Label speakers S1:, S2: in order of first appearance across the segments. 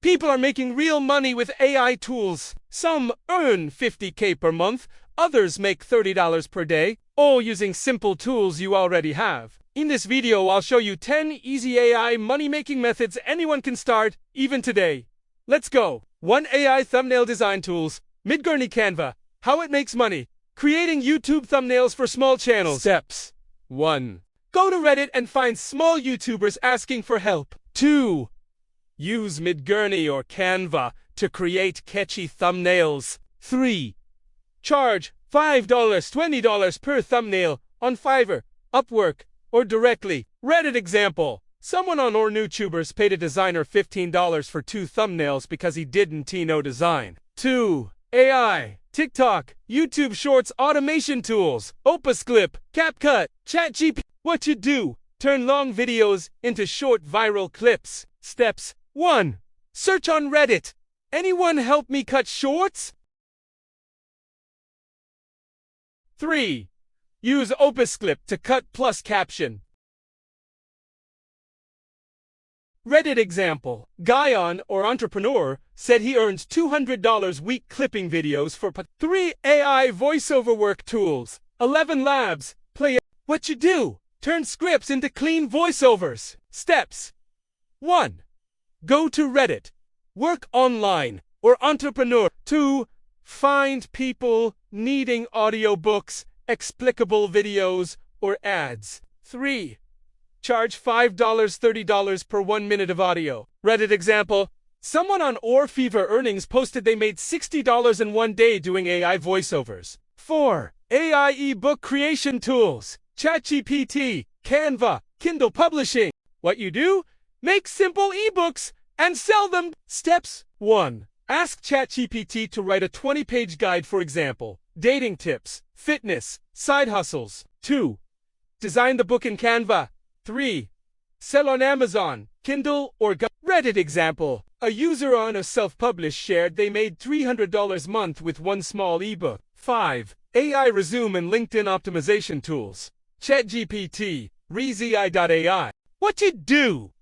S1: People are making real money with AI tools. Some earn $50K per month, others make $30 per day, all using simple tools you already have. In this video, I'll show you 10 easy AI money-making methods anyone can start, even today. Let's go! 1. AI Thumbnail Design Tools. Midjourney Canva. How it makes money. Creating YouTube thumbnails for small channels. Steps. 1. Go to Reddit and find small YouTubers asking for help. 2. Use Midjourney or Canva to create catchy thumbnails. 3. Charge $5, $20 per thumbnail on Fiverr, Upwork, or directly. Reddit example. Someone on OurNewTubers paid a designer $15 for 2 thumbnails because he didn't know design. 2. AI, TikTok, YouTube Shorts automation tools, Clip, CapCut, ChatGPT. What you do? Turn long videos into short viral clips. Steps. 1. Search on Reddit. Anyone help me cut shorts? 3. Use Clip to cut plus caption. Reddit example. Guyon, or entrepreneur, said he earns $200 week clipping videos for 3. AI voiceover work tools. 11 Labs. Play. What you do? Turn scripts into clean voiceovers. Steps. 1. Go to Reddit. Work online or entrepreneur. 2. Find people needing audiobooks, explicable videos, or ads. 3. Charge $5, $30 per 1 minute of audio. Reddit example. Someone on Fever Earnings posted they made $60 in 1 day doing AI voiceovers. 4. AI ebook creation tools. ChatGPT, Canva, Kindle Publishing. What you do? Make simple ebooks and sell them. Steps. 1. Ask ChatGPT to write a 20-page guide, for example, dating tips, fitness, side hustles. 2. Design the book in Canva. 3. Sell on Amazon, Kindle, or Reddit example. A user on a self-publish shared they made $300 a month with 1 small ebook. 5. AI resume and LinkedIn optimization tools. ChatGPT, ReZI.ai. What you do?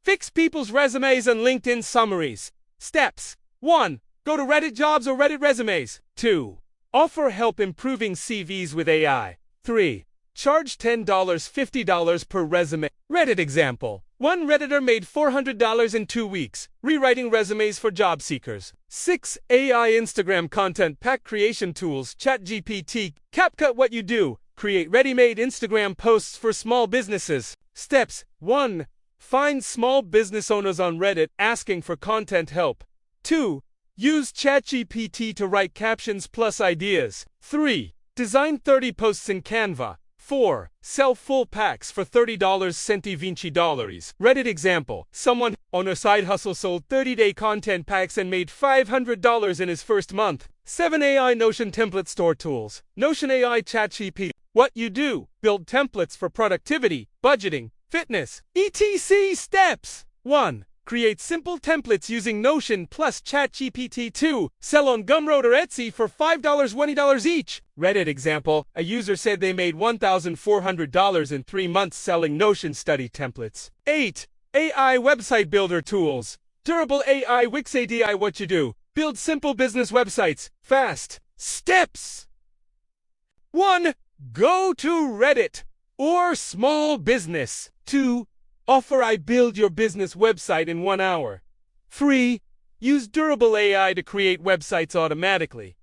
S1: Fix people's resumes and LinkedIn summaries. Steps. 1. Go to Reddit Jobs or Reddit Resumes. 2. Offer help improving CVs with AI. 3. Charge $10, $50 per resume. Reddit example. One Redditor made $400 in 2 weeks, rewriting resumes for job seekers. 6. AI Instagram content pack creation tools. ChatGPT, CapCut. What you do? Create ready-made Instagram posts for small businesses. Steps. 1. Find small business owners on Reddit asking for content help. 2. Use ChatGPT to write captions plus ideas. 3. Design 30 posts in Canva. 4. Sell full packs for $30 $20. Reddit example. Someone on a side hustle sold 30-day content packs and made $500 in his first month. 7. AI Notion template store tools. Notion AI ChatGPT. What you do? Build templates for productivity, budgeting, fitness, etc. Steps. 1. Create simple templates using Notion plus ChatGPT. 2. Sell on Gumroad or Etsy for $5, $20 each. Reddit example. A user said they made $1,400 in 3 months selling Notion study templates. 8. AI website builder tools. Durable AI Wix ADI. What you do? Build simple business websites fast. Steps. 1. Go to Reddit or small business. 2. Offer I build your business website in 1 hour. 3. Use durable AI to create websites automatically.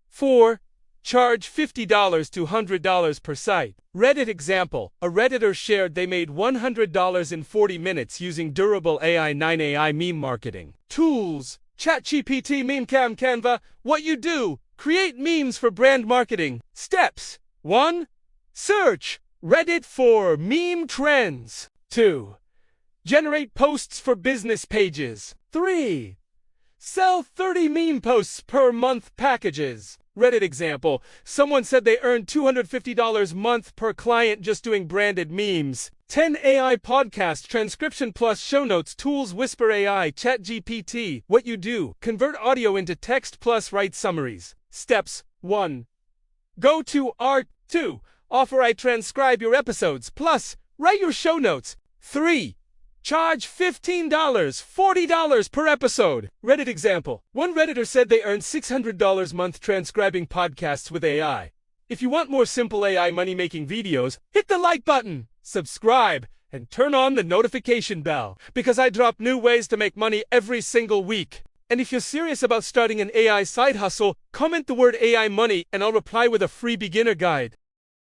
S1: 4. Charge $50 to $100 per site. Reddit example. A Redditor shared they made $100 in 40 minutes using durable AI. 9. AI meme marketing tools. ChatGPT, MemeCam, Canva. What you do? Create memes for brand marketing. Steps. 1. Search Reddit for meme trends. 2. Generate posts for business pages. 3. Sell 30 meme posts per month packages. Reddit example. Someone said they earned $250 a month per client just doing branded memes. 10. AI podcast transcription plus show notes tools. Whisper AI, ChatGPT. What you do? Convert audio into text plus write summaries. Steps. 1. Go to R. 2. Offer I transcribe your episodes plus write your show notes. 3. Charge $15, $40 per episode. Reddit example. One Redditor said they earned $600 a month transcribing podcasts with AI. If you want more simple AI money-making videos, hit the like button, subscribe, and turn on the notification bell, because I drop new ways to make money every single week. And if you're serious about starting an AI side hustle, comment the word AI money and I'll reply with a free beginner guide.